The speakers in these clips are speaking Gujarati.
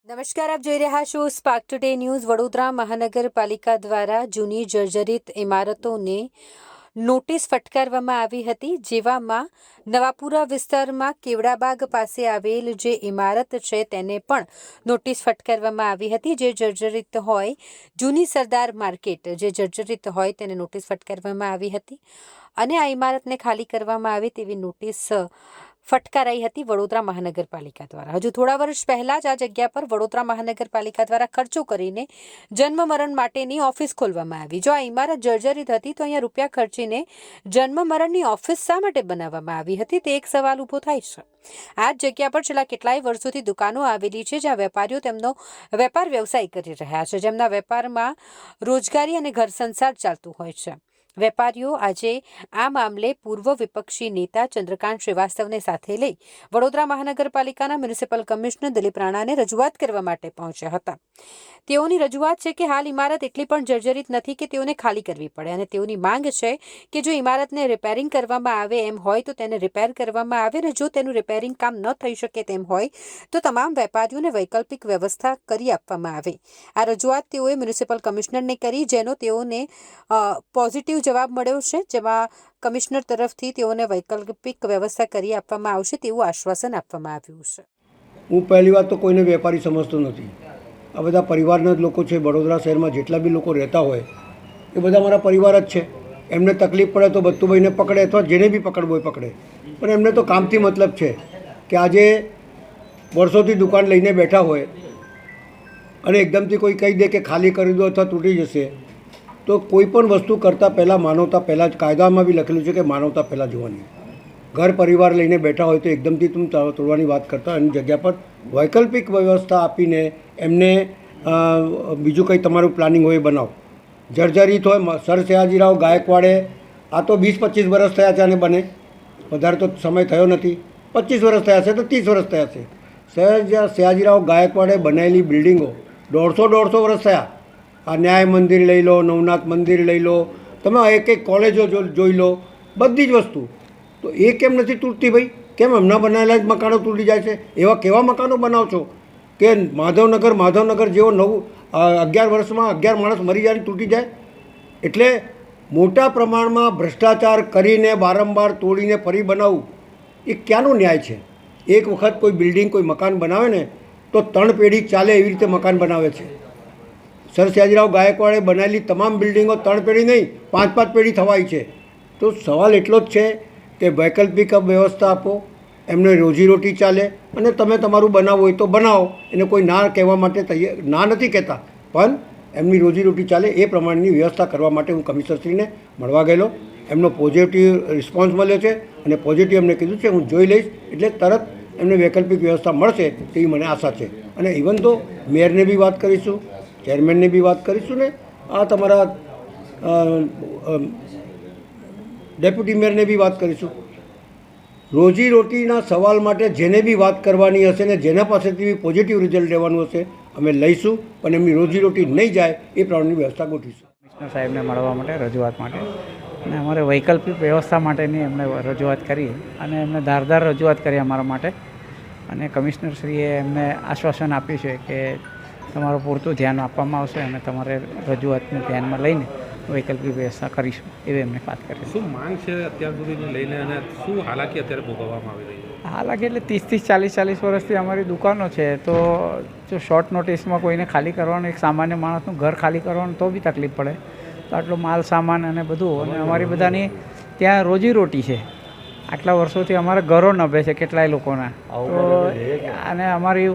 નમસ્કાર, આપ જોઈ રહ્યા છો સ્પાર્ક ટુડે ન્યૂઝ. વડોદરા મહાનગરપાલિકા દ્વારા જૂની જર્જરિત ઇમારતોને નોટિસ ફટકારવામાં આવી હતી, જેવામાં નવાપુરા વિસ્તારમાં કેવડાબાગ પાસે આવેલ જે ઇમારત છે તેને પણ નોટિસ ફટકારવામાં આવી હતી. જે જર્જરિત હોય, જૂની સરદાર માર્કેટ જે જર્જરિત હોય તેને નોટિસ ફટકારવામાં આવી હતી અને આ ઇમારતને ખાલી કરવામાં આવે તેવી નોટિસ ફટકારાઈ હતી વડોદરા મહાનગરપાલિકા દ્વારા. હજુ થોડા વર્ષ પહેલા જ આ જગ્યા પર વડોદરા મહાનગરપાલિકા દ્વારા ખર્ચો કરીને જન્મ મરણ માટેની ઓફિસ ખોલવામાં આવી. જો આ ઇમારત જર્જરિત હતી તો અહીંયા રૂપિયા ખર્ચીને જન્મ મરણની ઓફિસ શા માટે બનાવવામાં આવી હતી, તે એક સવાલ ઊભો થાય છે. આ જ જગ્યા પર છેલ્લા કેટલાય વર્ષોથી દુકાનો આવેલી છે, જ્યાં વેપારીઓ તેમનો વેપાર વ્યવસાય કરી રહ્યા છે, જેમના વેપારમાં રોજગારી અને ઘર સંસાર ચાલતું હોય છે. વેપારીઓ આજે આ મામલે પૂર્વ વિપક્ષી નેતા ચંદ્રકાંત શ્રીવાસ્તવને સાથે લઈ વડોદરા મહાનગરપાલિકાના મ્યુનિસિપલ કમિશનર દિલીપ રાણાને રજૂઆત કરવા માટે પહોંચ્યા હતા. તેઓની રજૂઆત છે કે હાલ ઇમારત એટલી પણ જર્જરિત નથી કે તેઓને ખાલી કરવી પડે અને તેઓની માંગ છે કે જો ઇમારતને રિપેરિંગ કરવામાં આવે એમ હોય તો તેને રિપેર કરવામાં આવે અને જો તેનું રિપેરિંગ કામ ન થઈ શકે તેમ હોય તો તમામ વેપારીઓને વૈકલ્પિક વ્યવસ્થા કરી આપવામાં આવે. આ રજૂઆત તેઓએ મ્યુનિસિપલ કમિશનરને કરી, જેનો તેઓને પોઝિટિવ જવાબ મળ્યો છે, જેમાં કમિશનર તરફથી તેઓને વૈકલ્પિક વ્યવસ્થા કરી આપવામાં આવશે તેવું આશ્વાસન આપવામાં આવ્યું છે. હું પહેલી વાત તો કોઈને વેપારી સમજતો નથી. આ બધા પરિવારના જ લોકો છે. વડોદરા શહેરમાં જેટલા બી લોકો રહેતા હોય એ બધા મારા પરિવાર જ છે. એમને તકલીફ પડે તો બત્તુભાઈને પકડે અથવા જેને બી પકડવો હોય પકડે, પણ એમને તો કામથી મતલબ છે કે આજે વર્ષોથી દુકાન લઈને બેઠા હોય અને એકદમથી કોઈ કહી દે કે ખાલી કરી દો અથવા તૂટી જશે, તો કોઈ પણ વસ્તુ કરતાં પહેલાં માનવતા પહેલાં જ કાયદામાં બી લખેલું છે કે માનવતા પહેલાં જોવાની. ઘર પરિવાર લઈને બેઠા હોય તો એકદમથી તમે તોડવાની વાત કરતા એની જગ્યા પર વૈકલ્પિક વ્યવસ્થા આપીને એમને બીજું કંઈ તમારું પ્લાનિંગ હોય બનાવો. જર્જરિત હોય, સર સયાજીરાવ ગાયકવાડે આ તો 20-25 વર્ષ થયા છે અને બને, વધારે તો સમય થયો નથી. 25 વર્ષ થયા છે તો 30 વર્ષ થયા છે. સર સયાજીરાવ ગાયકવાડે બનાવેલી બિલ્ડિંગો 150 વર્ષ થયા. આ ન્યાય મંદિર લઈ લો, નવનાથ મંદિર લઈ લો, તમે એક એક કોલેજો જોઈ લો, બધી જ વસ્તુ. તો એ કેમ નથી તૂટતી ભાઈ? કેમ એમના બનાવેલા જ મકાનો તૂટી જાય છે? એવા કેવા મકાનો બનાવો છો કે માધવનગર જેવો 11 વર્ષમાં 11 માણસ મરી જાય તૂટી જાય? એટલે મોટા પ્રમાણમાં ભ્રષ્ટાચાર કરીને વારંવાર તોડીને ફરી બનાવવું એ ક્યાંનો ન્યાય છે? એક વખત કોઈ બિલ્ડિંગ કોઈ મકાન બનાવે ને તો 3 પેઢી ચાલે એવી રીતે મકાન બનાવે છે. સર સયાજીરાવ ગાયકવાડે બનાવેલી તમામ બિલ્ડિંગો 3 પેઢી નહીં 5-5 પેઢી થવાય છે. તો સવાલ એટલો જ છે કે વૈકલ્પિક વ્યવસ્થા આપો, એમને રોજીરોટી ચાલે અને તમે તમારું બનાવવું હોય તો બનાવો. એને કોઈ ના કહેવા માટે ના નથી કહેતા, પણ એમની રોજીરોટી ચાલે એ પ્રમાણેની વ્યવસ્થા કરવા માટે હું કમિશનરશ્રીને મળવા ગયેલો. એમનો પોઝિટિવ રિસ્પોન્સ મળ્યો છે અને પોઝિટિવ એમને કીધું છે હું જોઈ લઈશ એટલે તરત એમને વૈકલ્પિક વ્યવસ્થા મળશે તેવી મને આશા છે. અને ઇવન તો મેયરને બી વાત કરીશું, ચેરમેનને બી વાત કરીશું ને આ તમારા ડેપ્યુટી મેયરને બી વાત કરીશું. રોજીરોટીના સવાલ માટે જેને બી વાત કરવાની હશે ને જેના પાસેથી પોઝિટિવ રિઝલ્ટ લેવાનું હશે અમે લઈશું, પણ એમની રોજીરોટી નહીં જાય એ પ્રમાણેની વ્યવસ્થા ગોઠવીશું. કમિશનર સાહેબને મળવા માટે રજૂઆત માટે અને અમારે વૈકલ્પિક વ્યવસ્થા માટેની એમને રજૂઆત કરી અને એમને ધારદાર રજૂઆત કરી અમારા માટે. અને કમિશનરશ્રીએ એમને આશ્વાસન આપ્યું છે કે તમારું પૂરતું ધ્યાન આપવામાં આવશે અને તમારે રજૂઆતને ધ્યાનમાં લઈને વૈકલ્પિક વ્યવસ્થા કરીશું એવી એમને વાત કરી. શું માંગ છે અત્યાર સુધીની લઈને અને શું હાલાકી અત્યારે ભોગવવામાં આવી રહી છે? હાલાકી એટલે 30-40 વર્ષથી અમારી દુકાનો છે, તો જો શોર્ટ નોટિસમાં કોઈને ખાલી કરવાનું, એક સામાન્ય માણસનું ઘર ખાલી કરવાનું તો બી તકલીફ પડે. તો આટલો માલ સામાન અને બધું, અને અમારી બધાની ત્યાં રોજીરોટી છે. આટલા વર્ષોથી અમારા ઘરો નભે છે કેટલાય લોકોના. તો અને અમારી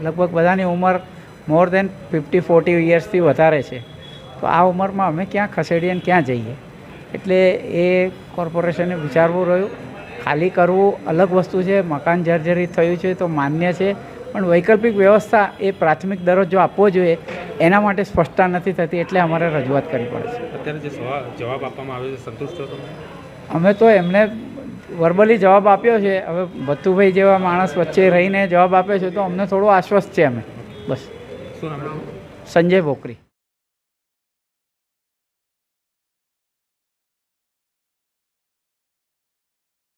લગભગ બધાની ઉંમર મોર દેન 50-40 યર્સથી વધારે છે. તો આ ઉંમરમાં અમે ક્યાં ખસેડીએ અને ક્યાં જઈએ? એટલે એ કોર્પોરેશને વિચારવું રહ્યું. ખાલી કરવું અલગ વસ્તુ છે, મકાન જર્જરિત થયું છે તો માન્ય છે, પણ વૈકલ્પિક વ્યવસ્થા એ પ્રાથમિક દરજ્જો આપવો જોઈએ એના માટે સ્પષ્ટતા નથી થતી, એટલે અમારે રજૂઆત કરવી પડે છે. અત્યારે જે જવાબ આપવામાં આવ્યો છે સંતુષ્ટ છો તમે? અમે તો એમને વર્બલી જવાબ આપ્યો છે. હવે ભત્તુભાઈ જેવા માણસ વચ્ચે રહીને જવાબ આપ્યો છે તો અમને થોડું આશ્વસ્ત છે. અમે બસ. શું નામ? સંજય ભોકરી.